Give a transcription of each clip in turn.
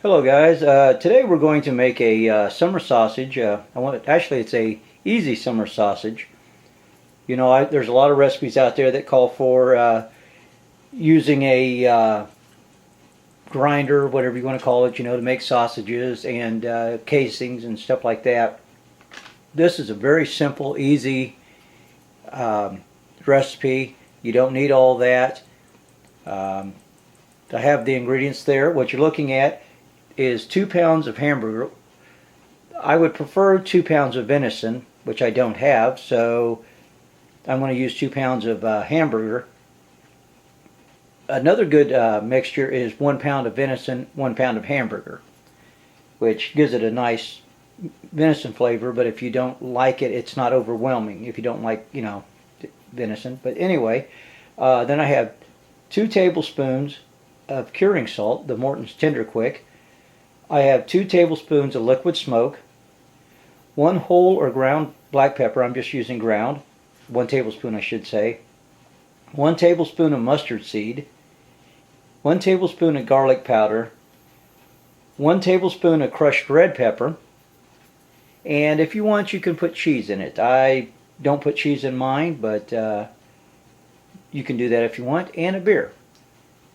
Hello guys, today we're going to make a summer sausage. Actually it's a easy summer sausage. You know, there's a lot of recipes out there that call for using a grinder, whatever you want to call it, you know, to make sausages and casings and stuff like that. This is a very simple, easy recipe. You don't need all that. I have the ingredients there. What you're looking at is 2 pounds of hamburger. I would prefer 2 pounds of venison, which I don't have, so I'm going to use 2 pounds of hamburger. Another good mixture is 1 pound of venison, 1 pound of hamburger, which gives it a nice venison flavor, but if you don't like it, it's not overwhelming if you don't like, you know, venison. But anyway, then I have 2 tablespoons of curing salt, the Morton's Tender Quick. I have 2 tablespoons of liquid smoke, 1 whole or ground black pepper, I'm just using ground, 1 tablespoon I should say, 1 tablespoon of mustard seed, 1 tablespoon of garlic powder, 1 tablespoon of crushed red pepper, and if you want you can put cheese in it. I don't put cheese in mine, but you can do that if you want, and a beer,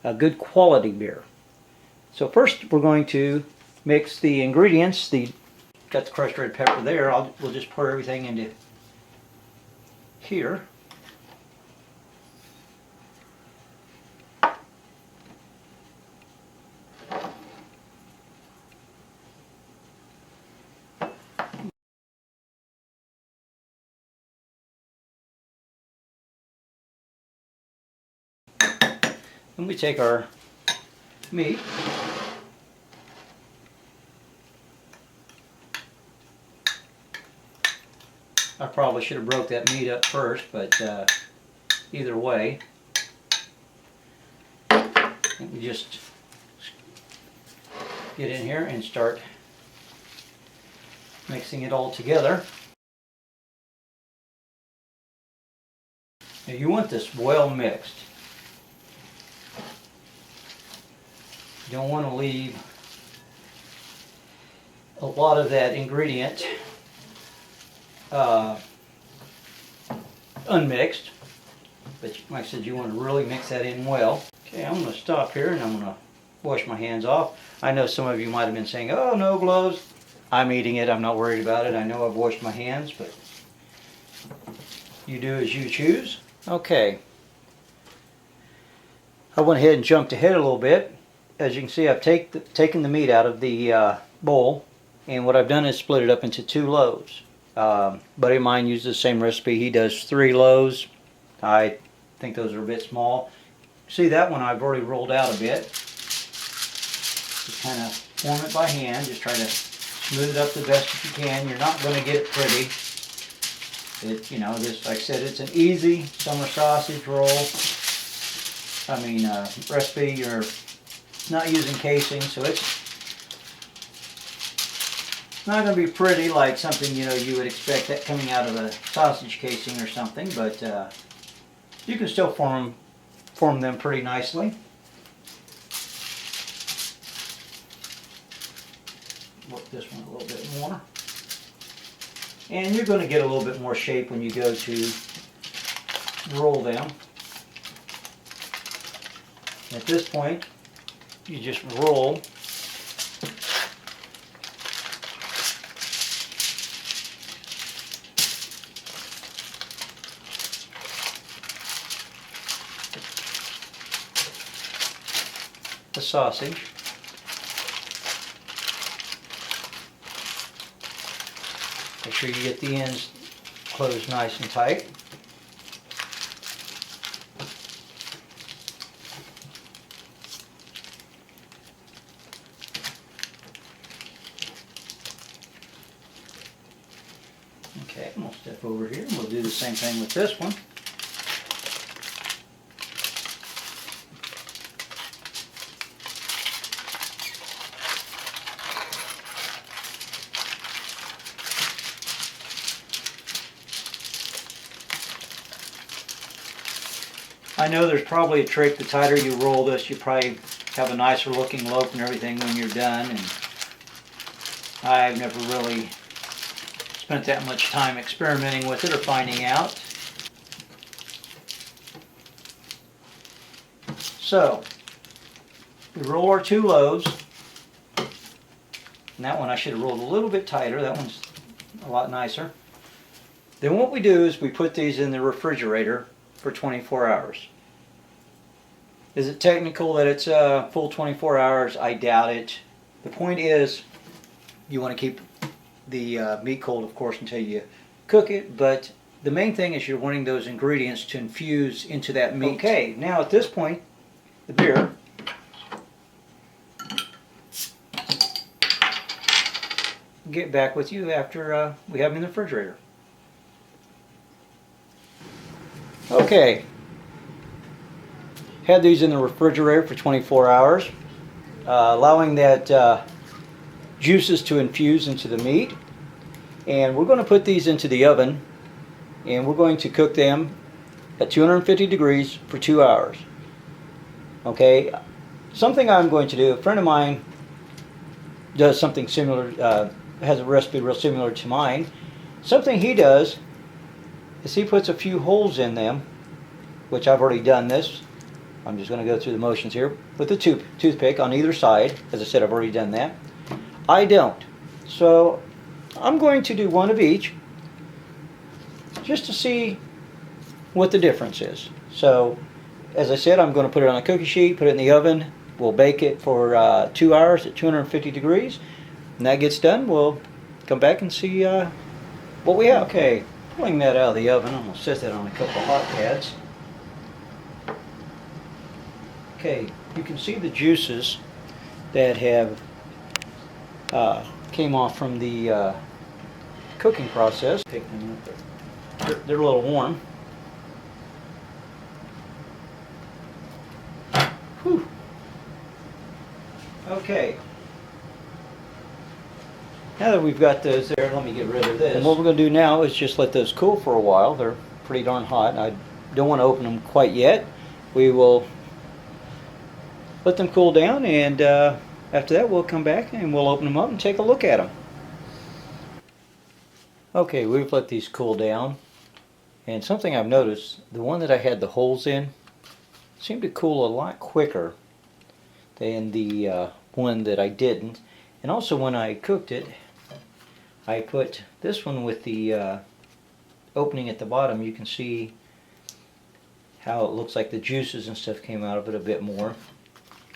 a good quality beer. So first we're going to mix the ingredients. Got the crushed red pepper there. We'll just pour everything into here. Then we take our meat. I probably should have broke that meat up first, but either way, we just get in here and start mixing it all together. Now you want this well mixed. You don't want to leave a lot of that ingredient unmixed, but like I said, you want to really mix that in well. Okay, I'm going to stop here and I'm going to wash my hands off. I know some of you might have been saying, oh, no gloves. I'm eating it, I'm not worried about it. I know I've washed my hands, but you do as you choose. Okay, I went ahead and jumped ahead a little bit. As you can see, I've taken the meat out of the bowl, and what I've done is split it up into 2 loaves. Buddy of mine uses the same recipe. He does 3 loaves. I think those are a bit small. See, that one I've already rolled out a bit. Just kind of form it by hand. Just try to smooth it up the best you can. You're not going to get it pretty. You know, this, like I said, it's an easy summer sausage roll. Recipe. You're not using casing, so it's not going to be pretty like something, you know, you would expect that coming out of a sausage casing or something, but you can still form them pretty nicely. Work this one a little bit more. And you're going to get a little bit more shape when you go to roll them. At this point, you just roll the sausage. Make sure you get the ends closed nice and tight. Okay, I'm going to step over here and we'll do the same thing with this one. I know there's probably a trick. The tighter you roll this, you probably have a nicer looking loaf and everything when you're done. And I've never really spent that much time experimenting with it or finding out. So, we roll our 2 loaves. And that one I should have rolled a little bit tighter. That one's a lot nicer. Then what we do is we put these in the refrigerator for 24 hours. Is it technical that it's full 24 hours? I doubt it. The point is, you want to keep the meat cold, of course, until you cook it, but the main thing is you're wanting those ingredients to infuse into that meat. Okay, now at this point, the beer. Get back with you after we have them in the refrigerator. Okay, had these in the refrigerator for 24 hours, allowing that juices to infuse into the meat. And we're going to put these into the oven, and we're going to cook them at 250 degrees for 2 hours. Okay, something I'm going to do, a friend of mine does something similar, has a recipe real similar to mine. Something he does is he puts a few holes in them, which I've already done this. I'm just going to go through the motions here with a toothpick on either side. As I said, I've already done that. I don't. So I'm going to do one of each just to see what the difference is. So as I said, I'm going to put it on a cookie sheet, put it in the oven. We'll bake it for 2 hours at 250 degrees. When that gets done, we'll come back and see what we have. Okay, pulling that out of the oven, I'm going to set that on a couple hot pads. Okay, you can see the juices that have came off from the cooking process. Take them up. They're a little warm. Whew. Okay. Now that we've got those there, let me get rid of this. And what we're going to do now is just let those cool for a while. They're pretty darn hot. I don't want to open them quite yet. We will let them cool down, and after that we'll come back and we'll open them up and take a look at them. Okay, we've let these cool down, and something I've noticed, the one that I had the holes in seemed to cool a lot quicker than the one that I didn't. And also when I cooked it, I put this one with the opening at the bottom. You can see how it looks like the juices and stuff came out of it a bit more.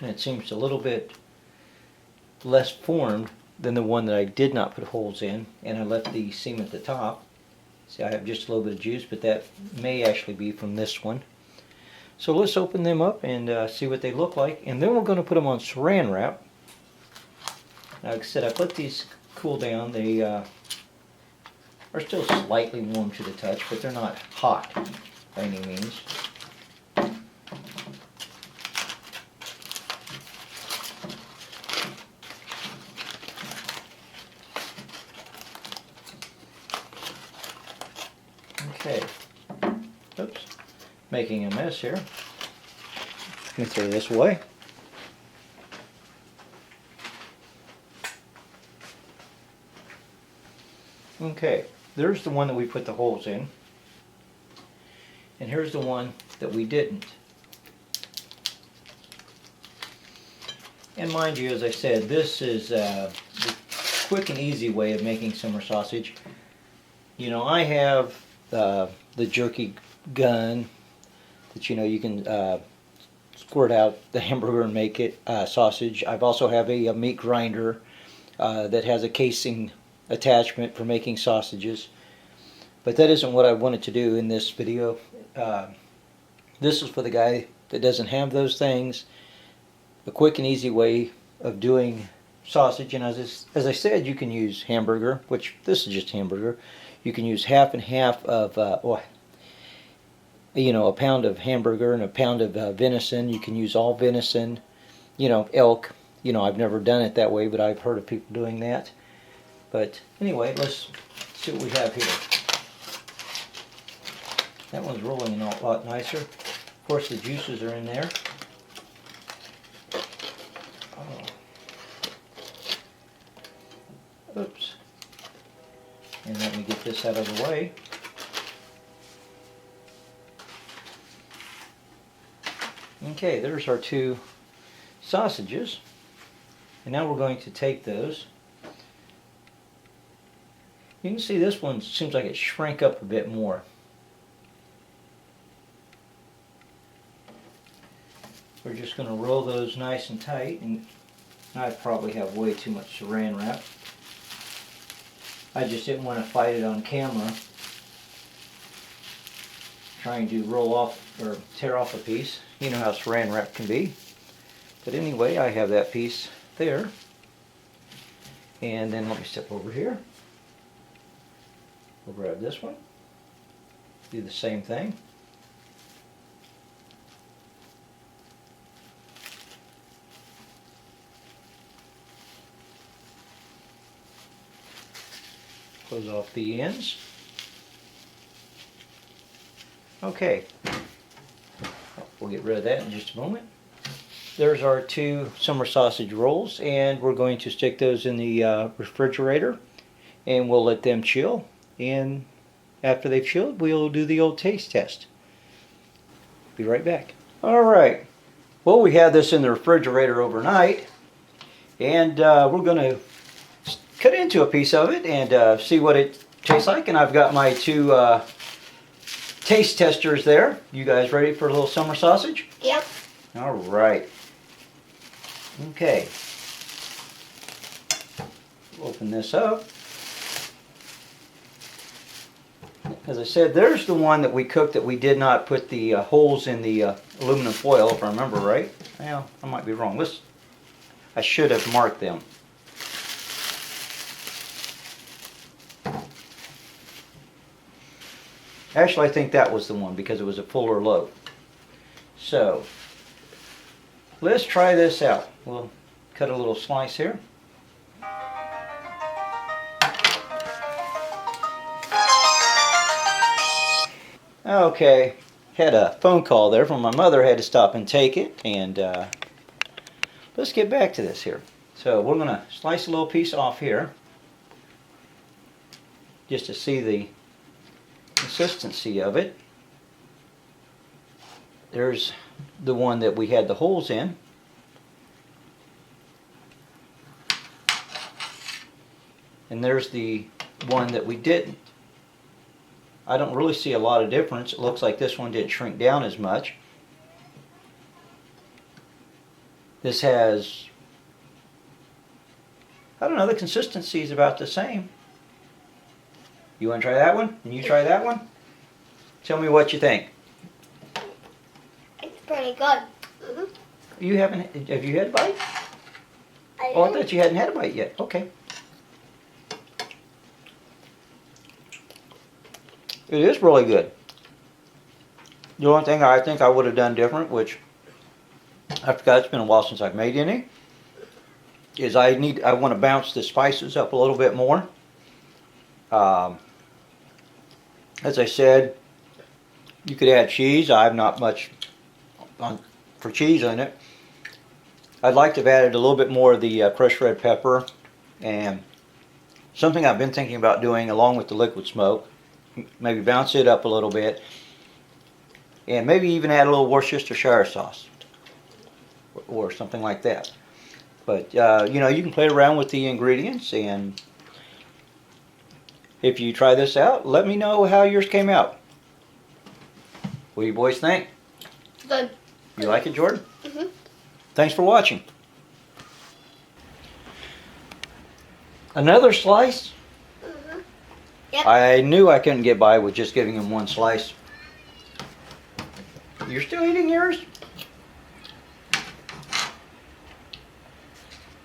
And it seems a little bit less formed than the one that I did not put holes in. And I left the seam at the top. See, I have just a little bit of juice, but that may actually be from this one. So let's open them up and see what they look like. And then we're going to put them on saran wrap. Now, like I said, I've let these cool down. They are still slightly warm to the touch, but they're not hot by any means. Okay. Oops. Making a mess here. Let me throw this away. Okay, there's the one that we put the holes in, and here's the one that we didn't. And mind you, as I said, this is the quick and easy way of making summer sausage. You know, I have the jerky gun that, you know, you can squirt out the hamburger and make it sausage. I've also have a meat grinder that has a casing attachment for making sausages, but that isn't what I wanted to do in this video. This is for the guy that doesn't have those things. A quick and easy way of doing sausage, and as I said, you can use hamburger, which this is just hamburger. You can use half and half of you know, a pound of hamburger and a pound of venison. You can use all venison, you know, elk. You know, I've never done it that way, but I've heard of people doing that. But anyway, let's see what we have here. That one's rolling a lot nicer. Of course, the juices are in there. Oops. And let me get this out of the way. Okay, there's our two sausages. And now we're going to take those. You can see this one seems like it shrank up a bit more. We're just going to roll those nice and tight, and I probably have way too much saran wrap. I just didn't want to fight it on camera, trying to roll off or tear off a piece. You know how saran wrap can be. But anyway, I have that piece there. And then let me step over here. We'll grab this one. Do the same thing. Close off the ends. Okay. We'll get rid of that in just a moment. There's our two summer sausage rolls, and we're going to stick those in the refrigerator, and we'll let them chill. And after they've chilled, we'll do the old taste test. Be right back. Alright, well, we had this in the refrigerator overnight, and we're going to cut into a piece of it and see what it tastes like. And I've got my two taste testers there. You guys ready for a little summer sausage? Yep. Alright. Okay. Open this up. As I said, there's the one that we cooked that we did not put the holes in the aluminum foil, if I remember right. Well, I might be wrong. I should have marked them. Actually, I think that was the one because it was a fuller loaf. So, let's try this out. We'll cut a little slice here. Okay, had a phone call there from my mother. Had to stop and take it, and let's get back to this here. So we're going to slice a little piece off here just to see the consistency of it. There's the one that we had the holes in. And there's the one that we didn't. I don't really see a lot of difference. It looks like this one didn't shrink down as much. This has, I don't know, the consistency is about the same. You want to try that one? And you try that one? Tell me what you think. It's pretty good. Mm-hmm. You haven't, have you had a bite? I thought you hadn't had a bite yet. Okay. It is really good. The only thing I think I would have done different, which I forgot, it's been a while since I've made any, is I want to bounce the spices up a little bit more. As I said, you could add cheese. I have not much for cheese in it. I'd like to have added a little bit more of the crushed red pepper, and something I've been thinking about doing along with the liquid smoke. Maybe bounce it up a little bit, and maybe even add a little Worcestershire sauce or something like that. But you know, you can play around with the ingredients, and if you try this out, let me know how yours came out. What do you boys think? Good. You like it, Jordan? Mm-hmm. Thanks for watching. Another slice? Mm-hmm. Yep. I knew I couldn't get by with just giving him one slice. You're still eating yours?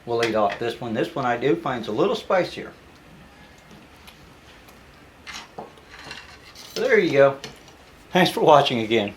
We'll eat off this one. This one I do finds a little spicier. So there you go. Thanks for watching again.